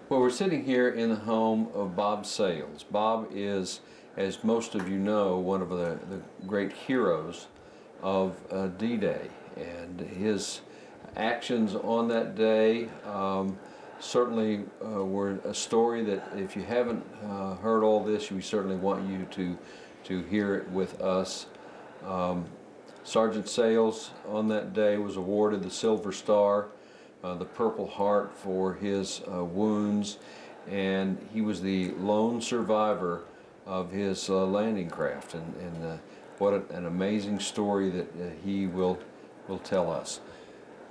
Well, we're sitting here in the home of Bob Sales. Bob is, as most of you know, one of the great heroes of D-Day, and his actions on that day certainly were a story that, if you haven't heard all this, we certainly want you to hear it with us. Sergeant Sales on that day was awarded the Silver Star, the Purple Heart for his wounds, and he was the lone survivor of his landing craft, and what an amazing story that he will tell us.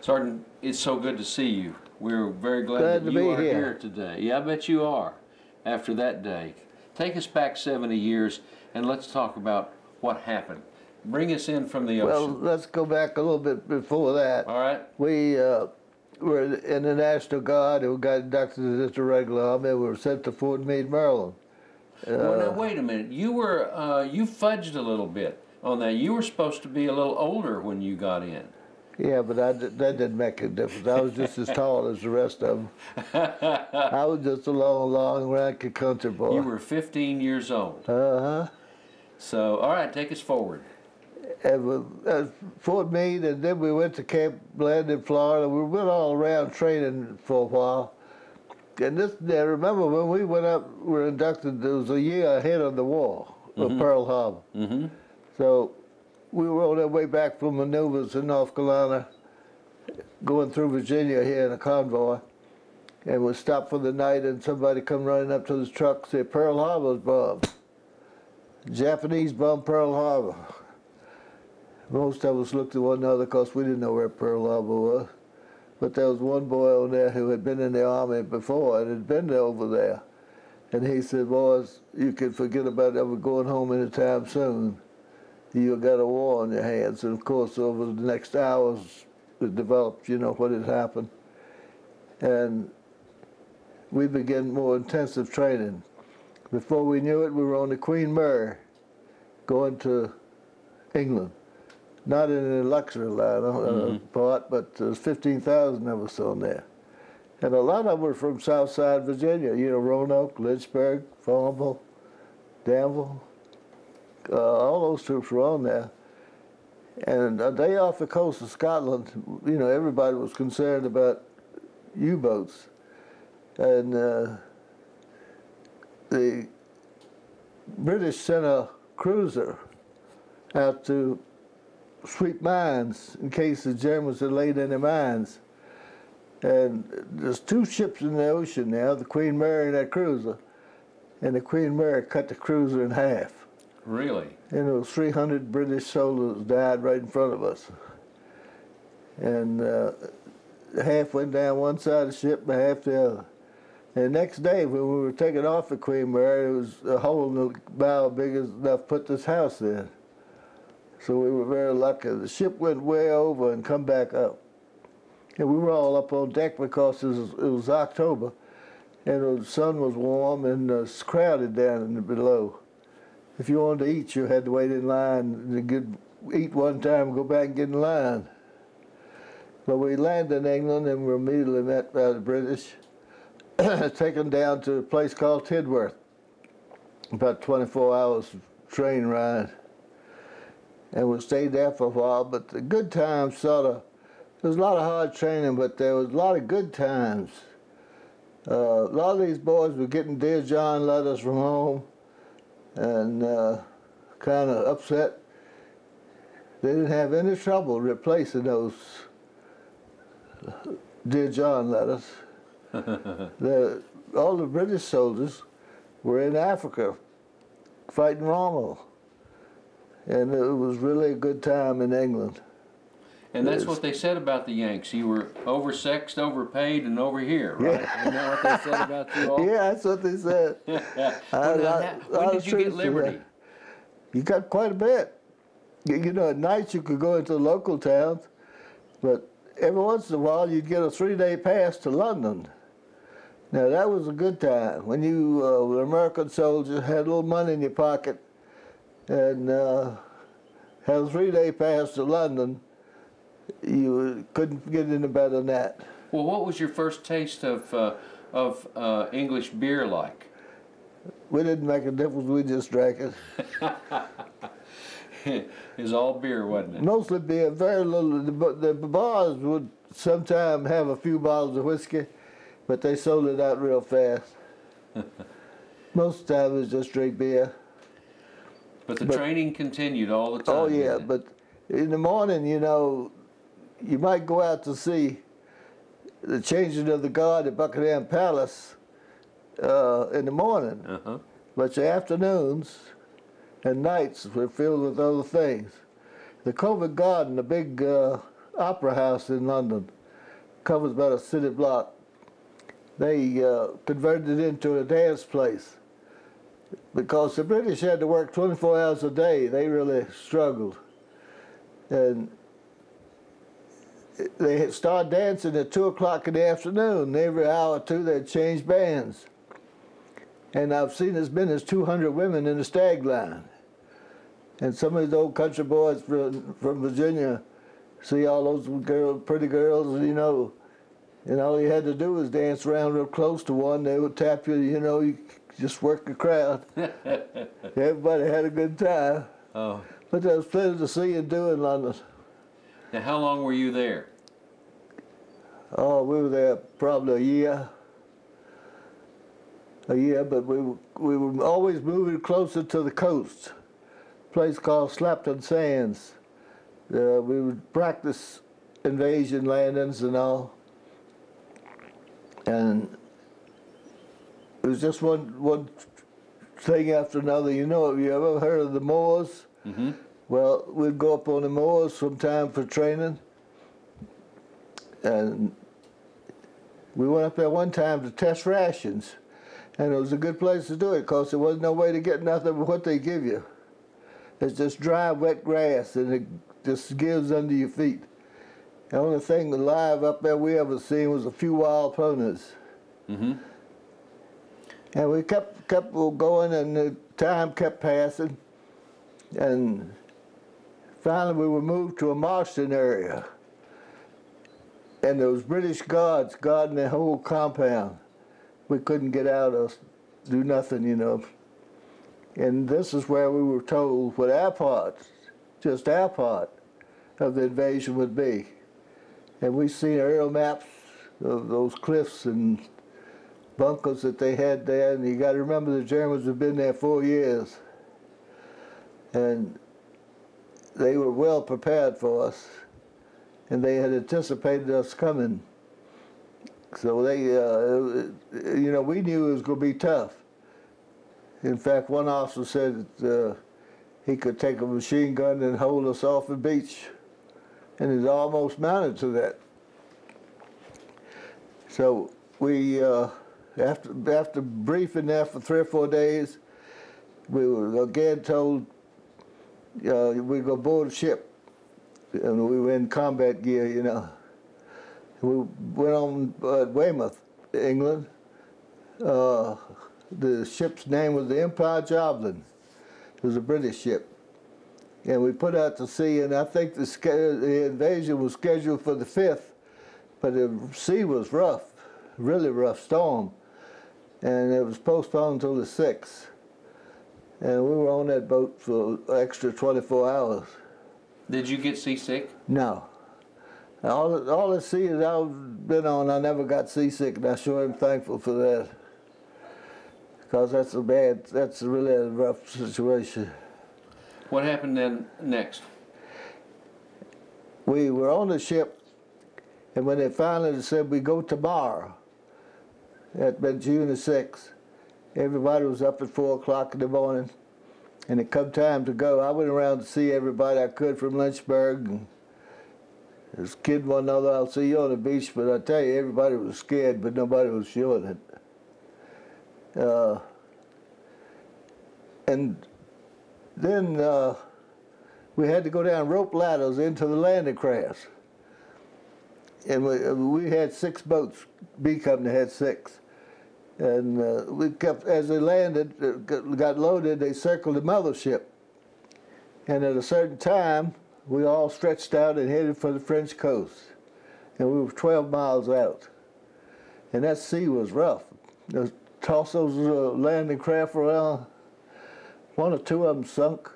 Sergeant, it's so good to see you. We're very glad that you are here today. Yeah, I bet you are, after that day. Take us back 70 years and let's talk about what happened. Bring us in from the ocean. Well, let's go back a little bit before that. All right. We were in the National Guard, and we got inducted as the regular army. We were sent to Fort Meade, Maryland. Well, now wait a minute. You were you fudged a little bit on that. You were supposed to be a little older when you got in. Yeah, but that didn't make a difference. I was just as tall as the rest of them. I was just a long, ranky country boy. You were 15 years old. Uh-huh. So, all right, take us forward. And Fort Meade, and then we went to Camp Bland in Florida. We went all around training for a while. And I remember when we went up, we were inducted, it was a year ahead of the war of Pearl Harbor. Mm-hmm. So we were on our way back from maneuvers in North Carolina, going through Virginia here in a convoy. And we stopped for the night, and somebody come running up to the truck and said, "Pearl Harbor's bombed. Japanese bombed Pearl Harbor." Most of us looked at one another because we didn't know where Pearl Harbor was. But there was one boy on there who had been in the Army before and had been over there. And he said, "Boys, you can forget about ever going home anytime soon. You got a war on your hands." And of course, over the next hours, it developed, you know, what had happened. And we began more intensive training. Before we knew it, we were on the Queen Mary going to England. Not in a luxury line part, but there's 15,000 of us on there. And a lot of them were from Southside Virginia, you know, Roanoke, Lynchburg, Farmville, Danville. All those troops were on there. And a day off the coast of Scotland, you know, everybody was concerned about U-boats. And the British sent a cruiser out to sweep mines in case the Germans had laid any mines. And there's two ships in the ocean now, the Queen Mary and that cruiser. And the Queen Mary cut the cruiser in half. Really? And there was 300 British soldiers died right in front of us. And half went down one side of the ship and half the other. And the next day, when we were taking off the Queen Mary, there was a hole in the bow big enough to put this house in. So we were very lucky. The ship went way over and come back up. And we were all up on deck because it was October, and the sun was warm and it was crowded down below. If you wanted to eat, you had to wait in line and eat one time and go back and get in line. But we landed in England and were immediately met by the British, taken down to a place called Tidworth, about 24 hours train ride. And we stayed there for a while, but the good times sort of, there was a lot of hard training, but there was a lot of good times. A lot of these boys were getting Dear John letters from home and kind of upset. They didn't have any trouble replacing those Dear John letters. All the British soldiers were in Africa fighting Rommel. And it was really a good time in England. And that's what they said about the Yanks. You were oversexed, overpaid, and over here, right? Yeah. Isn't that what they said about you all? Yeah, that's what they said. When did you get liberty? You got quite a bit. You know, at night you could go into local towns, but every once in a while you'd get a 3-day pass to London. Now that was a good time. When you were an American soldier, had a little money in your pocket, and had a 3-day pass to London, you couldn't get any better than that. Well, what was your first taste of of English beer like? We didn't make a difference, we just drank it. It was all beer, wasn't it? Mostly beer, very little. The bars would sometimes have a few bottles of whiskey, but they sold it out real fast. Most of the time it was just straight beer. But the training continued all the time. Oh yeah, but in the morning, you know, you might go out to see the changing of the guard at Buckingham Palace in the morning, but your afternoons and nights were filled with other things. The Covent Garden, the big opera house in London, covers about a city block. They converted it into a dance place because the British had to work 24 hours a day. They really struggled. And they started dancing at 2 o'clock in the afternoon. Every hour or two they'd change bands. And I've seen as many as 200 women in the stag line. And some of these old country boys from Virginia see all those pretty girls, you know, and all you had to do was dance around real close to one. They would tap you, you know, you just work the crowd. Everybody had a good time. Oh. But there was plenty to see and do in London. Now, how long were you there? Oh, we were there probably a year. But we were always moving closer to the coast. A place called Slapton Sands. We would practice invasion landings and all. And it was just one thing after another. You know, have you ever heard of the Moors? Mm-hmm. Well, we'd go up on the Moors sometime for training. And we went up there one time to test rations. And it was a good place to do it because there wasn't no way to get nothing but what they give you. It's just dry, wet grass, and it just gives under your feet. The only thing alive up there we ever seen was a few wild ponies. Mm-hmm. And we kept going, and the time kept passing. And finally we were moved to a Marston area. And there was British guards guarding the whole compound. We couldn't get out or do nothing, you know. And this is where we were told what our part, just our part, of the invasion would be. And we seen aerial maps of those cliffs and bunkers that they had there. And you got to remember the Germans had been there 4 years. And they were well prepared for us. And they had anticipated us coming. So they, you know, we knew it was going to be tough. In fact, one officer said that he could take a machine gun and hold us off the beach. And it almost mounted to that. So we, after briefing there for 3 or 4 days, we were again told we were going to board a ship. And we were in combat gear, you know. We went on Weymouth, England. The ship's name was the Empire Jovelin. It was a British ship. And we put out to sea, and I think the invasion was scheduled for the 5th, but the sea was rough, really rough storm. And it was postponed until the 6th. And we were on that boat for an extra 24 hours. Did you get seasick? No. All the seas I've been on, I never got seasick, and I sure am thankful for that. Because that's really a rough situation. What happened then next? We were on the ship, and when they finally said we go tomorrow, that'd been June the 6th, everybody was up at 4 o'clock in the morning, and it come time to go. I went around to see everybody I could from Lynchburg, and was kidding one another, I'll see you on the beach, but I tell you, everybody was scared, but nobody was showing it. And then we had to go down rope ladders into the landing crafts. And we had 6 boats, B Company had 6. And we kept, as they landed, got loaded, they circled the mothership. And at a certain time, we all stretched out and headed for the French coast. And we were 12 miles out. and that sea was rough. They tossed those landing craft around. One or two of them sunk.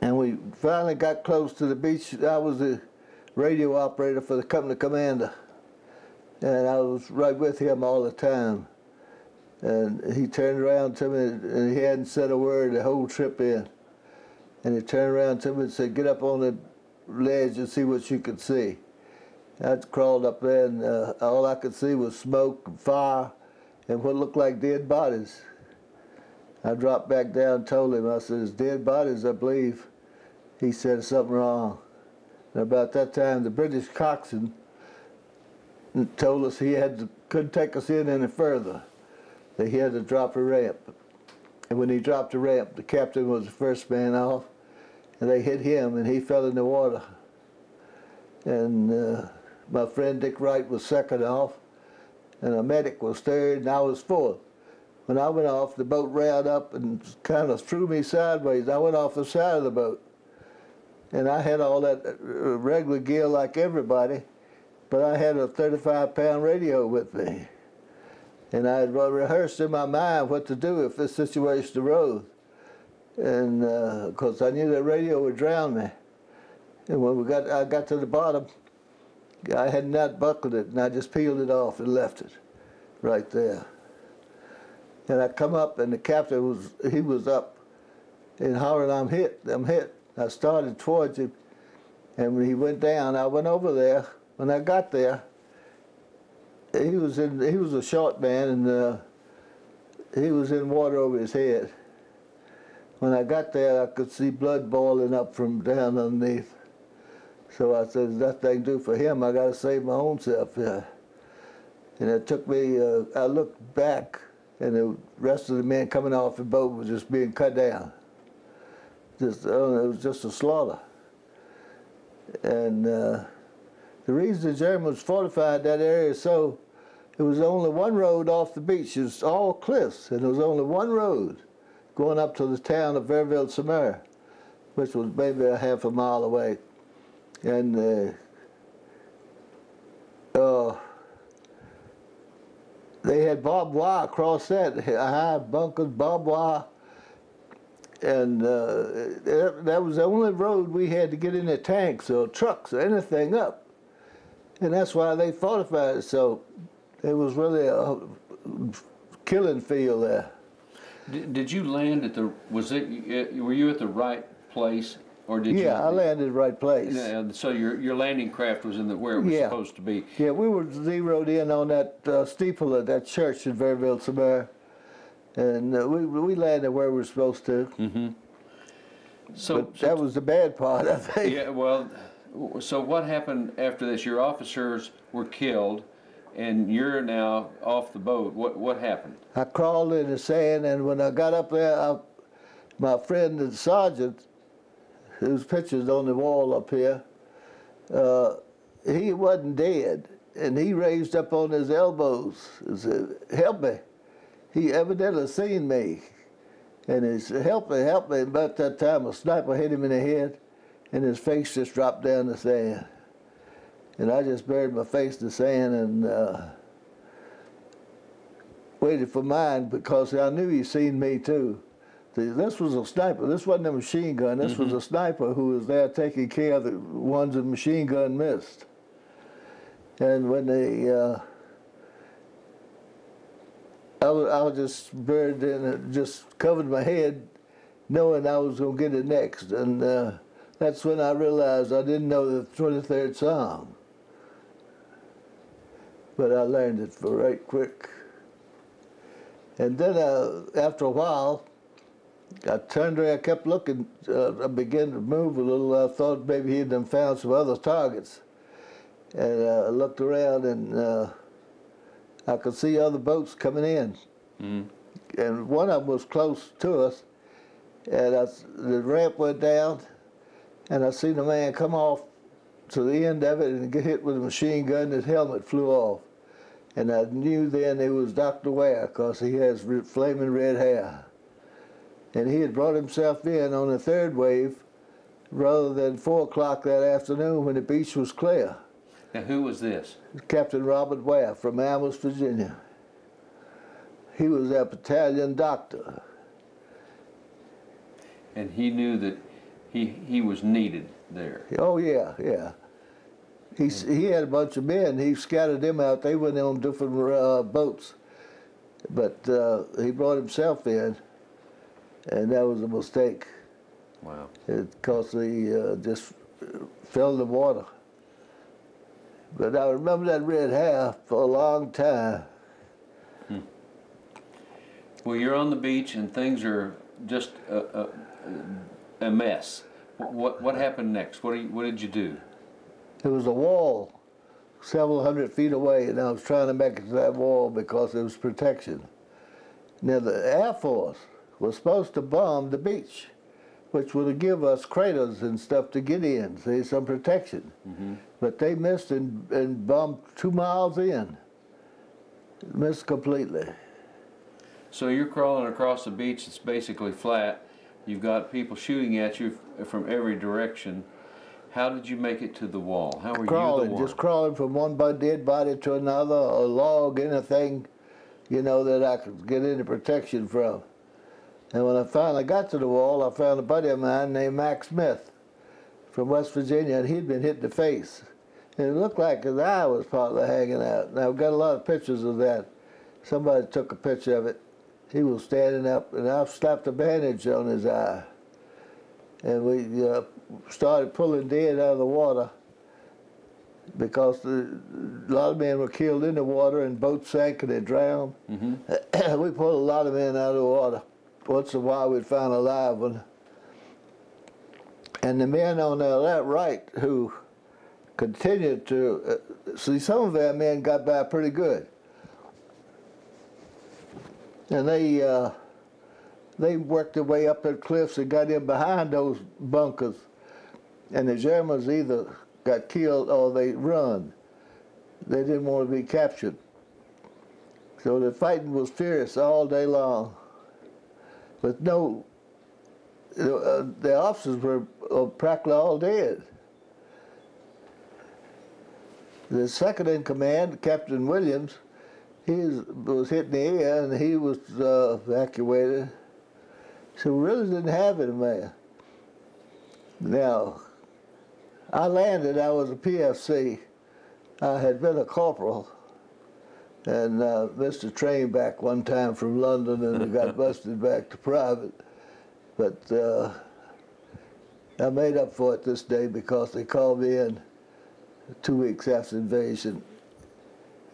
And we finally got close to the beach. I was the radio operator for the company commander, and I was right with him all the time. And he turned around to me, and he hadn't said a word the whole trip in. And he turned around to me and said, "Get up on the ledge and see what you could see." I crawled up there, and all I could see was smoke and fire and what looked like dead bodies. I dropped back down and told him, I said, "It's dead bodies, I believe." He said, "Something wrong." And about that time, the British coxswain told us couldn't take us in any further, that he had to drop a ramp. And when he dropped the ramp, the captain was the first man off, and they hit him, and he fell in the water. And my friend Dick Wright was second off, and a medic was third, and I was fourth. When I went off, the boat ran up and kind of threw me sideways. I went off the side of the boat. And I had all that regular gear like everybody, but I had a 35-pound radio with me. And I had rehearsed in my mind what to do if this situation arose. And because I knew that radio would drown me. And when I got to the bottom, I had not buckled it, and I just peeled it off and left it right there. And I come up, and the captain was up and hollering, "I'm hit, I'm hit." I started towards him, and when he went down, I went over there. When I got there, he was a short man, and he was in water over his head. When I got there, I could see blood boiling up from down underneath. So I said, "There's nothing I can do for him. I got to save my own self here." And it took me. I looked back, and the rest of the men coming off the boat was just being cut down. It was just a slaughter. And the reason the Germans fortified that area so, it was only one road off the beach. It was all cliffs, and there was only one road going up to the town of Verville-sur-Mer, which was maybe a half a mile away. And they had barbed wire across that, high bunkers, barbed wire. And that was the only road we had to get any tanks or trucks or anything up. And that's why they fortified it. So it was really a killing field there. Did you land at were you at the right place? Or did you? I landed at the right place. Yeah, so your landing craft was where it was supposed to be. Yeah, we were zeroed in on that steeple of that church in Verville-sur-Mer. And we landed where we were supposed to. Mm-hmm. But that was the bad part, I think. Yeah, well, so what happened after this? Your officers were killed, and you're now off the boat. What happened? I crawled in the sand, and when I got up there, my friend, the sergeant, whose picture's on the wall up here, he wasn't dead, and he raised up on his elbows and said, "Help me." He evidently seen me, and he said, "Help me, help me." About that time, a sniper hit him in the head, and his face just dropped down the sand. And I just buried my face in the sand and waited for mine, because I knew he seen me too. This was a sniper. This wasn't a machine gun. This was a sniper who was there taking care of the ones the machine gun missed. And when they I was just buried in it, just covered my head, knowing I was going to get it next. And that's when I realized I didn't know the 23rd Psalm. But I learned it right quick. And then after a while, I turned around, I kept looking, I began to move a little. I thought maybe he'd done found some other targets. And I looked around, and I could see other boats coming in. Mm. And one of them was close to us, and the ramp went down, and I seen a man come off to the end of it and get hit with a machine gun, and his helmet flew off. And I knew then it was Dr. Ware, because he has flaming red hair. And he had brought himself in on the third wave rather than 4 o'clock that afternoon when the beach was clear. Now, who was this? Captain Robert Ware from Amherst, Virginia. He was a battalion doctor. And he knew that he was needed there. Oh, yeah, yeah. He had a bunch of men. He scattered them out. They went on different boats. But he brought himself in, and that was a mistake. Wow. Because he just fell in the water. But I remember that red hair for a long time. Well, you're on the beach and things are just a mess. What happened next? What did you do? There was a wall several hundred feet away, and I was trying to make it to that wall because it was protection. Now, the Air Force was supposed to bomb the beach, which would give us craters and stuff to get in, see, some protection. But they missed and bombed 2 miles in. Missed completely. So you're crawling across the beach. It's basically flat. You've got people shooting at you from every direction. How did you make it to the wall? How were Crawling, you the one? just crawling from one dead body to another, a log, anything, you know, that I could get any protection from. And when I finally got to the wall, I found a buddy of mine named Mac Smith from West Virginia, and he'd been hit in the face. And it looked like his eye was partly hanging out. And I've got a lot of pictures of that. Somebody took a picture of it. He was standing up, and I slapped a bandage on his eye. And we started pulling dead out of the water because a lot of men were killed in the water, and boats sank and they drowned. We pulled a lot of men out of the water. Once in a while we'd find a live one. And the men on the right who continued to, see, some of our men got by pretty good. And they worked their way up the cliffs and got in behind those bunkers. And the Germans either got killed or they run. They didn't want to be captured. So the fighting was furious all day long. But no, the officers were practically all dead. The second in command, Captain Williams, he was hit in the ear and he was evacuated. So we really didn't have it, man. Now, I landed, I was a PFC. I had been a corporal and missed a train back one time from London and got busted back to private. But I made up for it this day because they called me in 2 weeks after the invasion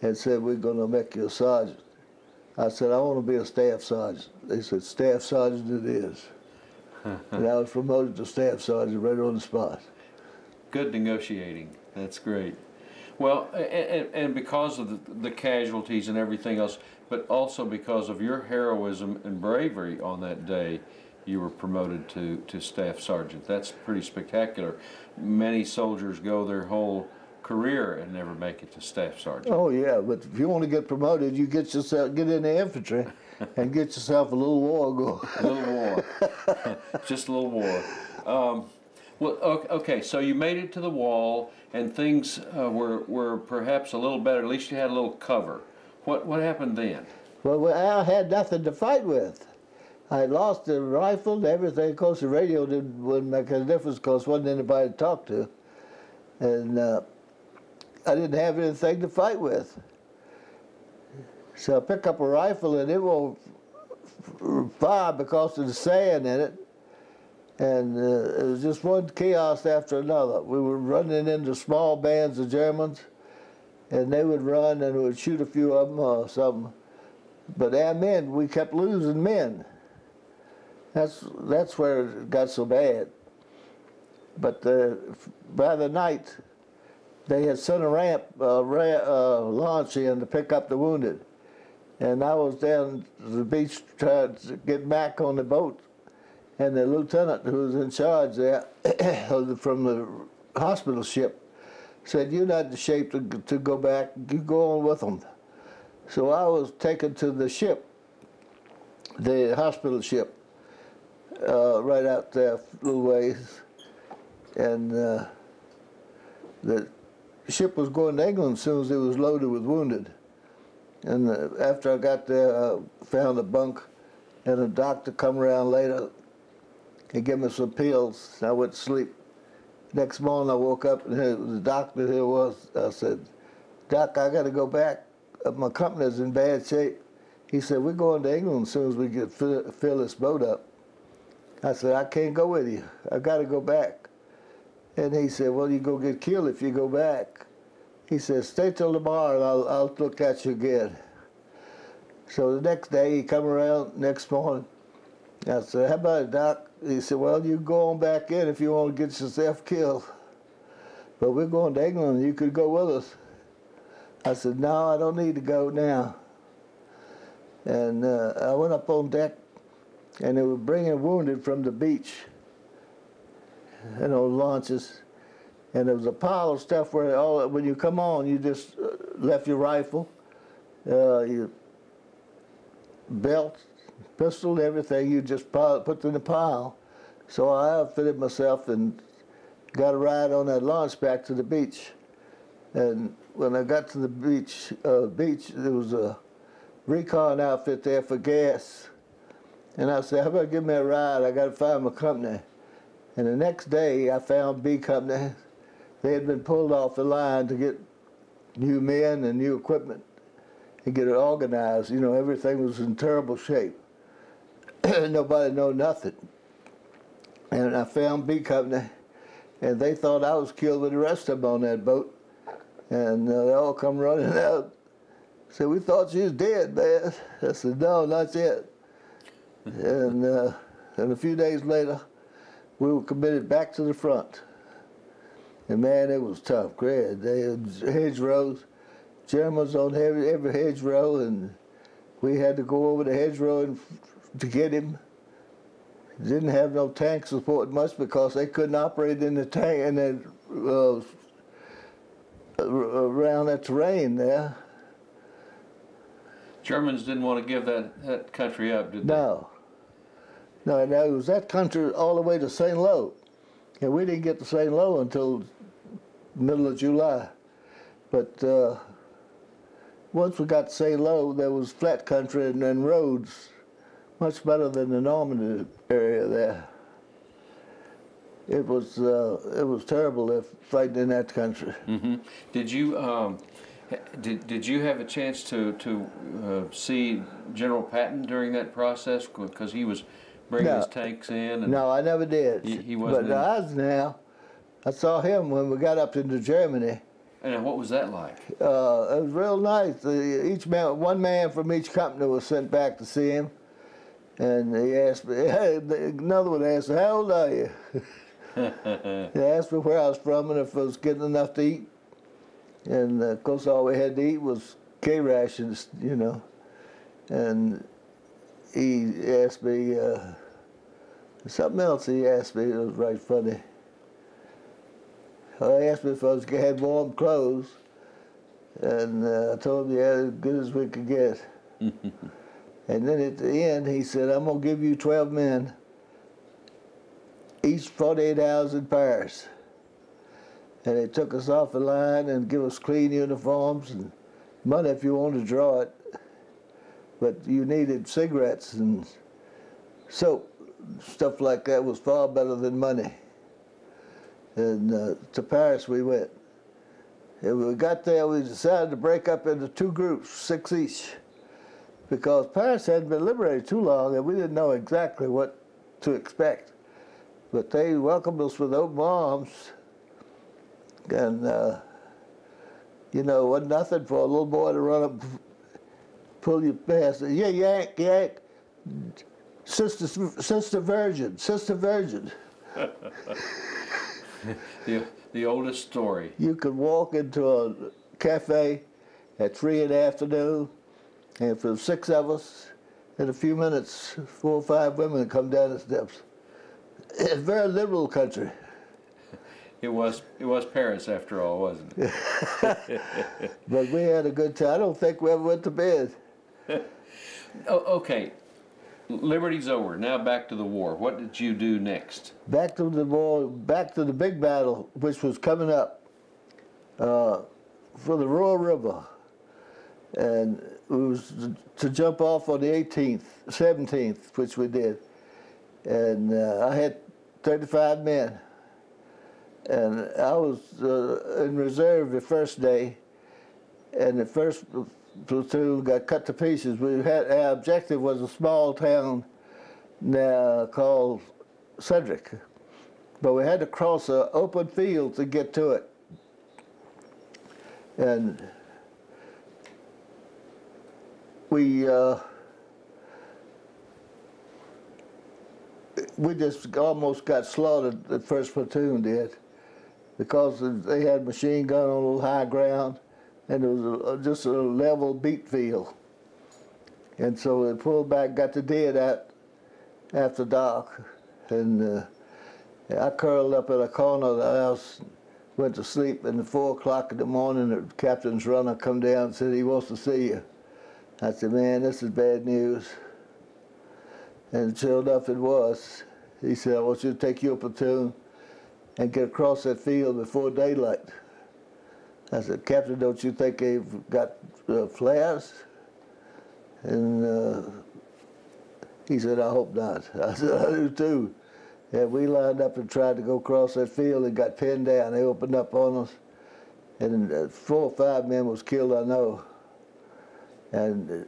and said, we're going to make you a sergeant. I said, I want to be a staff sergeant. They said, staff sergeant it is. And I was promoted to staff sergeant right on the spot. Good negotiating. That's great. Well, and because of the casualties and everything else, but also because of your heroism and bravery on that day, you were promoted to staff sergeant. That's pretty spectacular. Many soldiers go their whole career and never make it to staff sergeant. Oh yeah, but if you want to get promoted, you get in the infantry and get yourself a little war going. A little war. Just a little war. Well, okay, so you made it to the wall, and things were perhaps a little better. At least you had a little cover. What happened then? Well, I had nothing to fight with. I had lost the rifle and everything. Of course, the radio wouldn't make a difference because there wasn't anybody to talk to. And I didn't have anything to fight with. So I picked up a rifle, and it won't fire because of the sand in it. And it was just one chaos after another. We were running into small bands of Germans, and they would run and would shoot a few of them or something. But our men, we kept losing men. That's where it got so bad. But by the night, they had sent a ramp launch in to pick up the wounded. And I was down the beach trying to get back on the boat. And the lieutenant who was in charge there from the hospital ship said, you're not in shape to go back, you go on with them. So I was taken to the ship, the hospital ship, right out there a little ways. And the ship was going to England as soon as it was loaded with wounded. And after I got there, I found a bunk, and a doctor come around later. He gave me some pills, and I went to sleep. Next morning I woke up, and the doctor here was. I said, "Doc, I got to go back. My company's in bad shape." He said, "We're going to England as soon as we get fill this boat up." I said, "I can't go with you. I got to go back." And he said, "Well, you go get killed if you go back." He said, "Stay till tomorrow and I'll look at you again." So the next day he come around, next morning. I said, "How about it, Doc?" He said, "Well, you go on back in if you want to get yourself killed. But we're going to England and you could go with us." I said, "No, I don't need to go now." And I went up on deck, and they were bringing wounded from the beach in those launches. And there was a pile of stuff where when you come on, you just left your rifle, your belt, pistol, everything. You just put in the pile. So I outfitted myself and got a ride on that launch back to the beach. And when I got to the beach, there was a recon outfit there for gas. And I said, "How about give me a ride? I got to find my company." And the next day, I found B Company. They had been pulled off the line to get new men and new equipment and get it organized. You know, everything was in terrible shape. Nobody knew nothing. And I found B Company, and they thought I was killed with the rest of them on that boat. And they all come running out. Said, "We thought you was dead, man." I said, "No, not yet." And a few days later, we were committed back to the front. And man, it was tough. Great. They had hedgerows, Germans on every hedgerow, and we had to go over the hedgerow to get him. Didn't have no tank support much because they couldn't operate in the tank and around that terrain there. Germans didn't want to give that country up, did they? No. No, and it was that country all the way to St. Lo. And we didn't get to St. Lo until middle of July. But once we got to St. Lo, there was flat country and then roads, much better than the Normandy area there. It was terrible fighting in that country. Mm-hmm. Did you did you have a chance to see General Patton during that process, because he was bringing his tanks in? And no, I never did. He wasn't. But I saw him when we got up into Germany. And what was that like? It was real nice. One man from each company was sent back to see him, and he asked me. Another one asked me, "How old are you?" He asked me where I was from and if I was getting enough to eat. And of course, all we had to eat was K rations, you know. And he asked me something else. He asked me, it was right funny. He asked me if I had warm clothes, and I told him, yeah, as good as we could get. And then at the end, he said, "I'm gonna give you 12 men, each 48 hours in Paris." And they took us off the line and give us clean uniforms and money if you wanted to draw it. But you needed cigarettes and soap. Stuff like that was far better than money. And to Paris we went. And when we got there, we decided to break up into 2 groups, 6 each, because Paris hadn't been liberated too long and we didn't know exactly what to expect. But they welcomed us with open arms. And, you know, it wasn't nothing for a little boy to run up, pull you past. "Yeah, yank, yank. Sister Virgin, Sister Virgin." the oldest story. You could walk into a cafe at 3 in the afternoon, and for 6 of us, in a few minutes, 4 or 5 women would come down the steps. It's a very liberal country. It was Paris after all, wasn't it? But we had a good time. I don't think we ever went to bed. Okay, Liberty's over. Now back to the war. What did you do next? Back to the war, back to the big battle, which was coming up. for the Royal River. And it was to jump off on the 18th, 17th, which we did. And I had 35 men. And I was in reserve the first day, and the first platoon got cut to pieces. Our objective was a small town now called Cedric, but we had to cross an open field to get to it. And we just almost got slaughtered, the first platoon did, because they had machine gun on a little high ground, and it was just a level beat field. And so we pulled back, got the dead out after dark, and I curled up in a corner of the house, went to sleep, and at 4 o'clock in the morning, the captain's runner come down and said he wants to see you. I said, man, this is bad news. And sure enough it was. He said, I want you to take your platoon and get across that field before daylight. I said, Captain, don't you think they've got flares? And he said, I hope not. I said, I do too. And we lined up and tried to go across that field and got pinned down. They opened up on us, and 4 or 5 men was killed, I know. And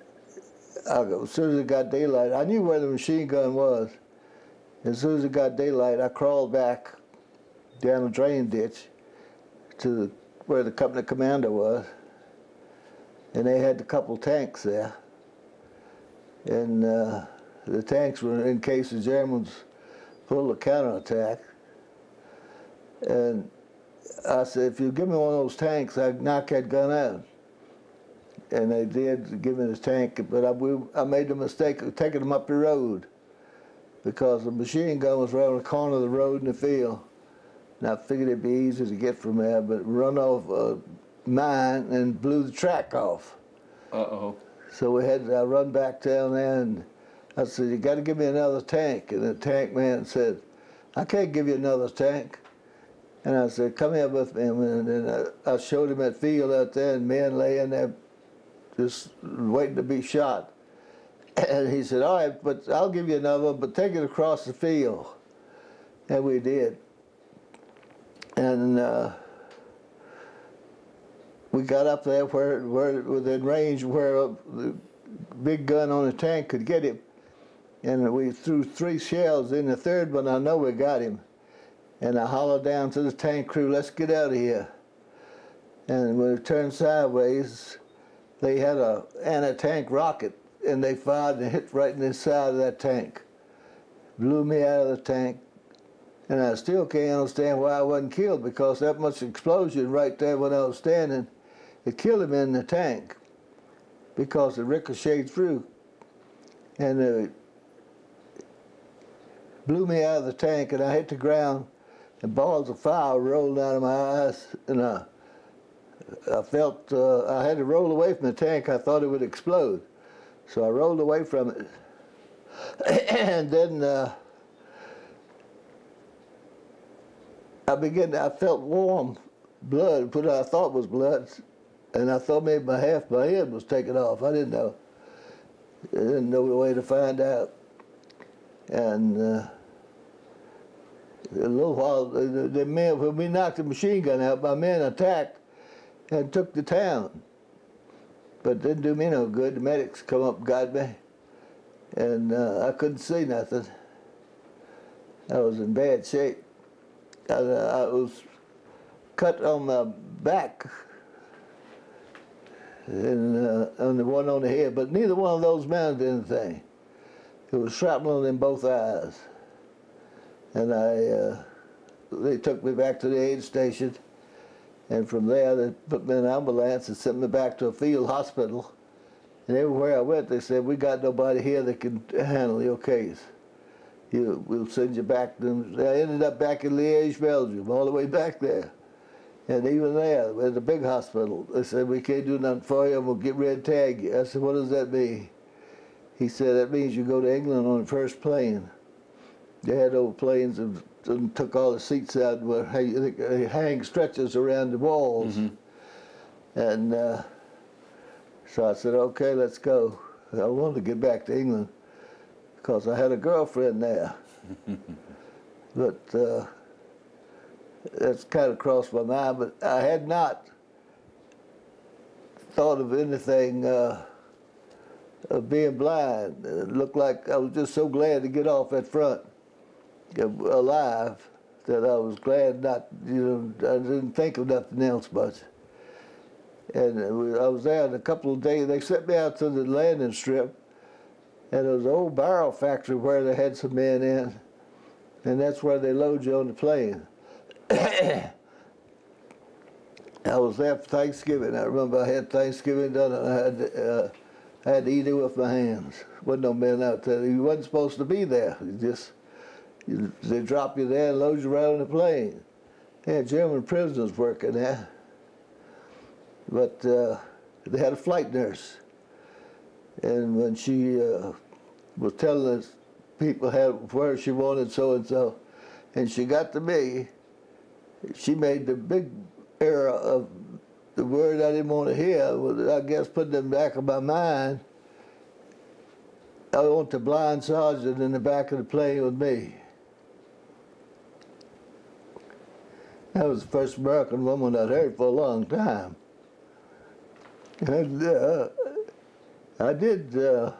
as soon as it got daylight, I knew where the machine gun was. As soon as it got daylight, I crawled back down a drain ditch to where the company commander was, and they had a couple tanks there. And the tanks were in case the Germans pulled a counterattack. And I said, if you give me one of those tanks, I'd knock that gun out. And they did give me the tank, but I made the mistake of taking them up the road, because the machine gun was around the corner of the road in the field. And I figured it'd be easy to get from there, but run off a mine and blew the track off. Uh-oh. So I run back down there, and I said, you got to give me another tank. And the tank man said, I can't give you another tank. And I said, come here with me. And then I showed him that field out there, and men laying there just waiting to be shot. And he said, all right, but I'll give you another one, but take it across the field. And we did. And we got up there where within range where the big gun on the tank could get him. And we threw 3 shells. In the third one, I know we got him. And I hollered down to the tank crew, let's get out of here. And when we turned sideways, they had an anti-tank rocket, and they fired and hit right in the side of that tank. Blew me out of the tank. And I still can't understand why I wasn't killed, because that much explosion right there when I was standing, it killed him in the tank, because it ricocheted through. And it blew me out of the tank, and I hit the ground, and balls of fire rolled out of my eyes, and I felt I had to roll away from the tank. I thought it would explode. So I rolled away from it. And then I felt warm blood, what I thought was blood, and I thought maybe half my head was taken off. I didn't know. I didn't know the way to find out. And a little while, the men, when we knocked the machine gun out, my men attacked and took the town. But it didn't do me no good. The medics come up and got me, and I couldn't see nothing. I was in bad shape. I was cut on my back and on the one on the head, but neither one of those men did anything. It was shrapnel in both eyes. And they took me back to the aid station, and from there they put me in an ambulance and sent me back to a field hospital. And everywhere I went, they said, we got nobody here that can handle your case. We'll send you back. And I ended up back in Liège, Belgium, all the way back there. And even there, at the big hospital, they said, we can't do nothing for you, and we'll get red tag you. I said, what does that mean? He said, that means you go to England on the first plane. They had old planes and took all the seats out where they hang stretchers around the walls. Mm-hmm. And so I said, okay, let's go. I wanted to get back to England because I had a girlfriend there. But that's kind of crossed my mind, but I had not thought of anything of being blind. It looked like I was just so glad to get off that front alive that I was glad not, I didn't think of nothing else much. And I was there in a couple of days. They sent me out to the landing strip, and there was an old barrel factory where they had some men in, and that's where they load you on the plane. I was there for Thanksgiving. I remember I had Thanksgiving done, and I had to eat it with my hands. Wasn't no man out there. You wasn't supposed to be there. They drop you there and load you right on the plane. They had German prisoners working there. But they had a flight nurse. And when she was telling us people where she wanted so-and-so, and she got to me, she made the big error of the word I didn't want to hear, I guess putting in the back of my mind, I want the blind sergeant in the back of the plane with me. That was the first American woman I'd heard for a long time. And I did get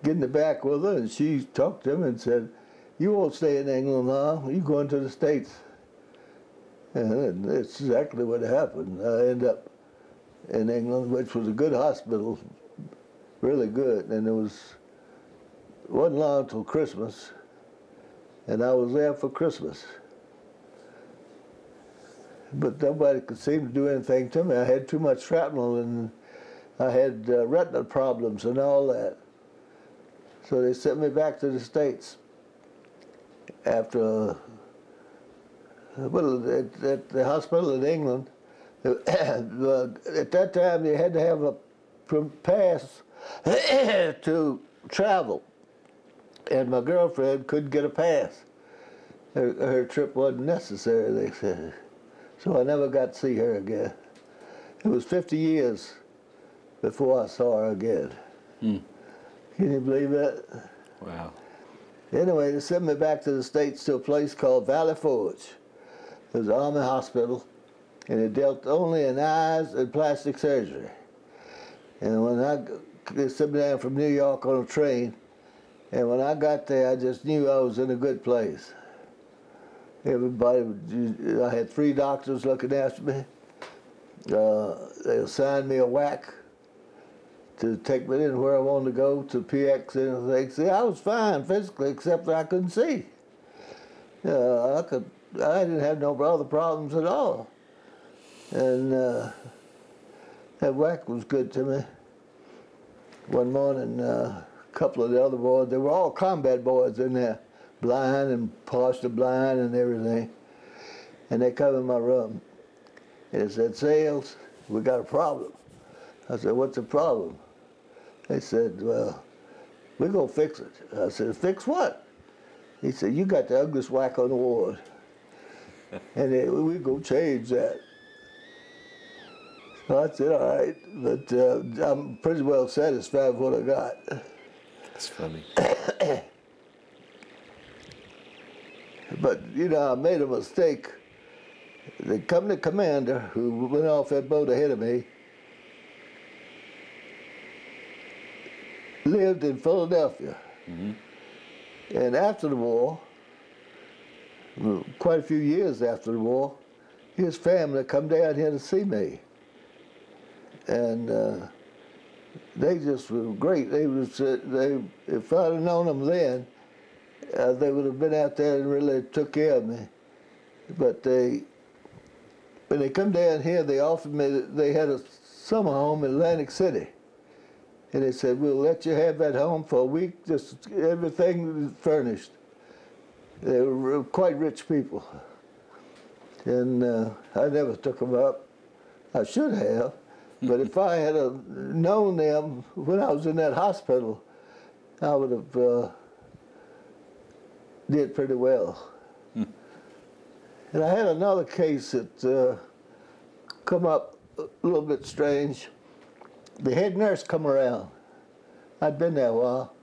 in the back with her, and she talked to him and said, "You won't stay in England now, you're going to the States." And that's exactly what happened. I ended up in England, which was a good hospital, really good, and it wasn't long until Christmas, and I was there for Christmas. But nobody could seem to do anything to me. I had too much shrapnel, and I had retinal problems and all that. So they sent me back to the States after, well, at the hospital in England. At that time, you had to have a pass to travel, and my girlfriend couldn't get a pass. Her trip wasn't necessary, they said. So I never got to see her again. It was 50 years before I saw her again. Can you believe that? Wow. Anyway, they sent me back to the States to a place called Valley Forge. It was an Army hospital, and it dealt only in eyes and plastic surgery. And when they sent me down from New York on a train, and when I got there, I just knew I was in a good place. Everybody, I had 3 doctors looking after me. They assigned me a whack to take me in where I wanted to go, to PX and everything. See, I was fine physically, except that I couldn't see. I didn't have no other problems at all. And that whack was good to me. One morning, a couple of the other boys, they were all combat boys in there, blind and partially blind and everything. And they come in my room. And they said, "Sales, we got a problem." I said, "What's the problem?" They said, "Well, we're going to fix it." I said, "Fix what?" He said, "You got the ugliest whack on the ward. And we're going to change that." So I said, "All right, but I'm pretty well satisfied with what I got." That's funny. But, I made a mistake. The company commander who went off that boat ahead of me lived in Philadelphia. And after the war, quite a few years after the war, his family come down here to see me. And they just were great. If I'd have known them then, they would have been out there and really took care of me. But when they come down here, they offered me, they had a summer home in Atlantic City. And they said, "We'll let you have that home for a week, just everything furnished." They were quite rich people. And I never took them up. I should have. But if I had known them when I was in that hospital, I would have did pretty well. And I had another case that come up a little bit strange. The head nurse come around. I'd been there a while.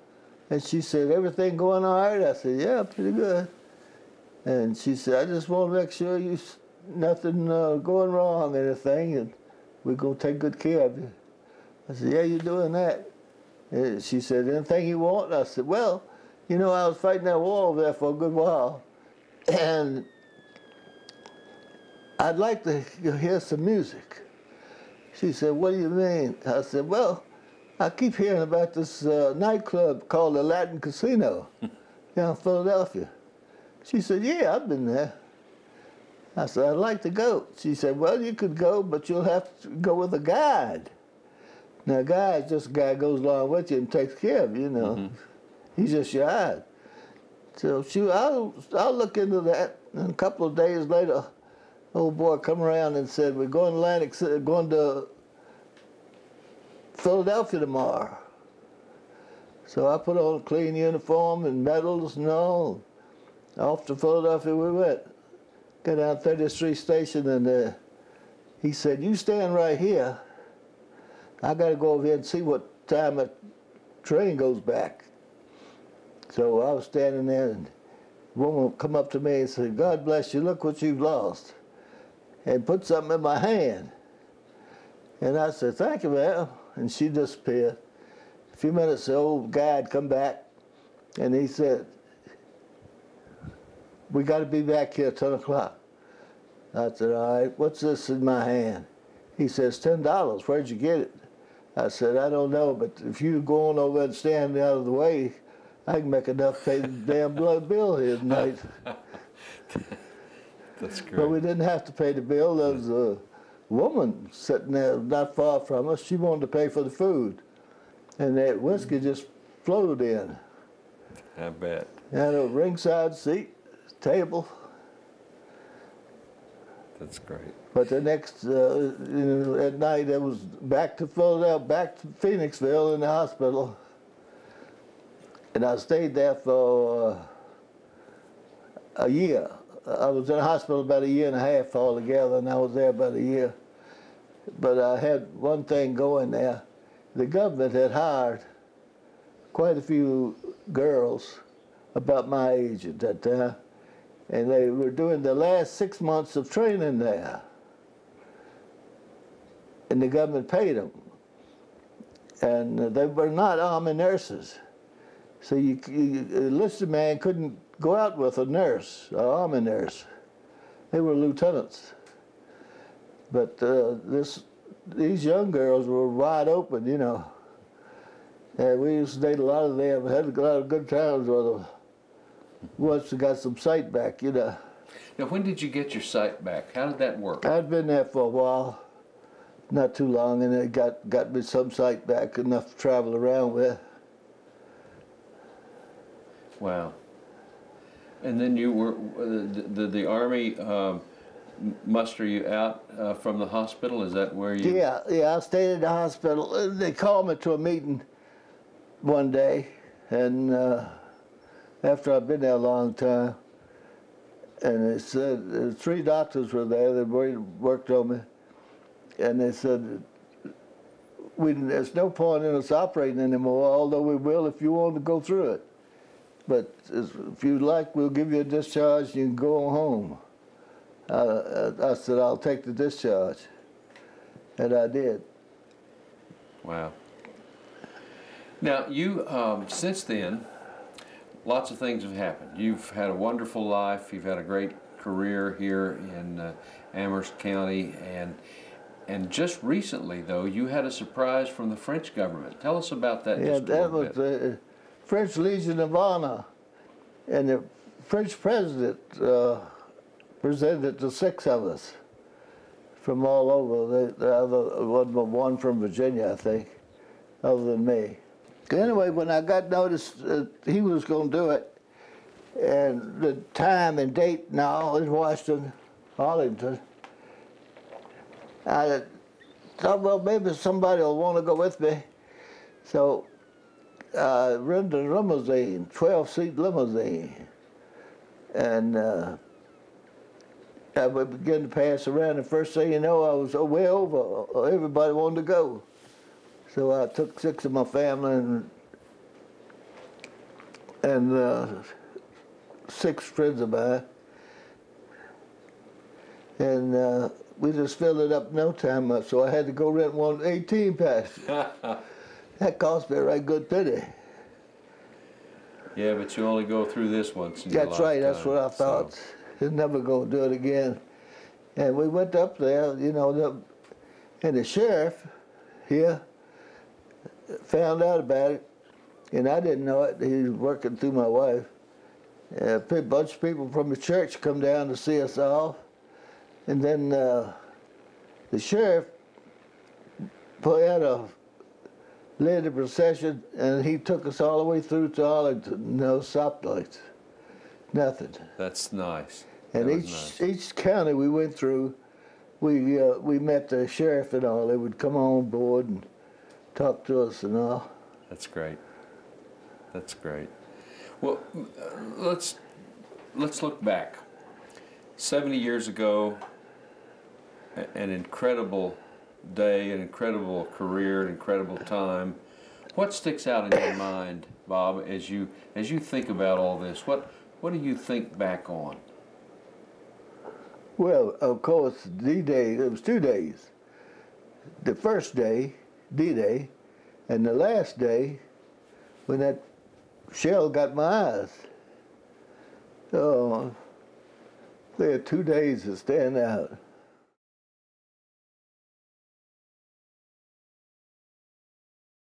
And she said, everything going all right? I said, yeah, pretty good. And she said, I just want to make sure nothing going wrong or anything, and we're going to take good care of you. I said, yeah, you're doing that. And she said, anything you want? I said, well, you know, I was fighting that war over there for a good while, and I'd like to hear some music. She said, what do you mean? I said, well, I keep hearing about this nightclub called the Latin Casino down in Philadelphia. She said, yeah, I've been there. I said, I'd like to go. She said, well, you could go, but you'll have to go with a guide. Now, a guide is just a guy who goes along with you and takes care of you, you know. Mm-hmm. He's just your guide. So I'll look into that. And a couple of days later, old boy come around and said, we're going to Philadelphia tomorrow. So I put on a clean uniform and medals and all. Off to Philadelphia we went. Got down 30th Street Station, and he said, you stand right here. I got to go over here and see what time the train goes back. So I was standing there, and a woman come up to me and said, God bless you, look what you've lost. And put something in my hand. And I said, thank you, ma'am. And she disappeared. A few minutes, the old guide come back, and he said, we got to be back here at 10 o'clock. I said, all right, what's this in my hand? He says, $10. Where'd you get it? I said, I don't know, but if you go on over and stand out of the way, I can make enough to pay the damn blood bill here tonight. That's great. But we didn't have to pay the bill. There was a woman sitting there not far from us. She wanted to pay for the food. And that whiskey just flowed in. I bet. Had a ringside seat, table. That's great. But the next, at night, it was back to Philadelphia, back to Phoenixville in the hospital. And I stayed there for a year. I was in the hospital about a year and a half altogether, and I was there about a year. But I had one thing going there. The government had hired quite a few girls about my age at that time, and they were doing the last 6 months of training there. And the government paid them. And they were not Army nurses. So a enlisted man couldn't go out with a nurse, an Army nurse. They were lieutenants. But these young girls were wide open, you know. And we used to date a lot of them, had a lot of good times with them. Once we got some sight back, you know. Now, when did you get your sight back? How did that work? I'd been there for a while, not too long, and it got me some sight back, enough to travel around with. Wow. And then you were, the Army muster you out from the hospital? Is that where you... Yeah, I stayed in the hospital. They called me to a meeting one day, and after I'd been there a long time, and they said, 3 doctors were there that worked on me, and they said, there's no point in us operating anymore, although we will if you want to go through it. But if you'd like, we'll give you a discharge and you can go home. I said, I'll take the discharge. And I did. Wow. Now, you, since then, lots of things have happened. You've had a wonderful life. You've had a great career here in Amherst County. And just recently, though, you had a surprise from the French government. Tell us about that just a little bit. Yeah, that was French Legion of Honor, and the French president presented to 6 of us from all over. The other one from Virginia, I think, other than me. Anyway, when I got notice that he was going to do it, and the time and date now in Washington, Arlington, I thought, well, maybe somebody will want to go with me. So I rented a limousine, 12-seat limousine. And I would begin to pass around, and first thing you know, I was way over. Everybody wanted to go. So I took 6 of my family and 6 friends of mine, and we just filled it up in no time. So I had to go rent one 18 passenger. That cost me a right good penny. Yeah, but you only go through this once in your That's right. lifetime, That's what I thought. so. He's never going to do it again. And we went up there, you know, and the sheriff here found out about it, and I didn't know it. He was working through my wife. A bunch of people from the church come down to see us all, and then the sheriff put out a led the procession, and he took us all the way through to Arlington. No stoplights, nothing. That's nice. And each county we went through, we met the sheriff and all. They would come on board and talk to us and all. That's great. That's great. Well, let's look back. 70 years ago, an incredible day, an incredible career, an incredible time. What sticks out in your mind, Bob, as you think about all this? What do you think back on? Well, of course, D-Day, it was 2 days. The first day, D-Day, and the last day, when that shell got my eyes. Oh, there are 2 days to stand out.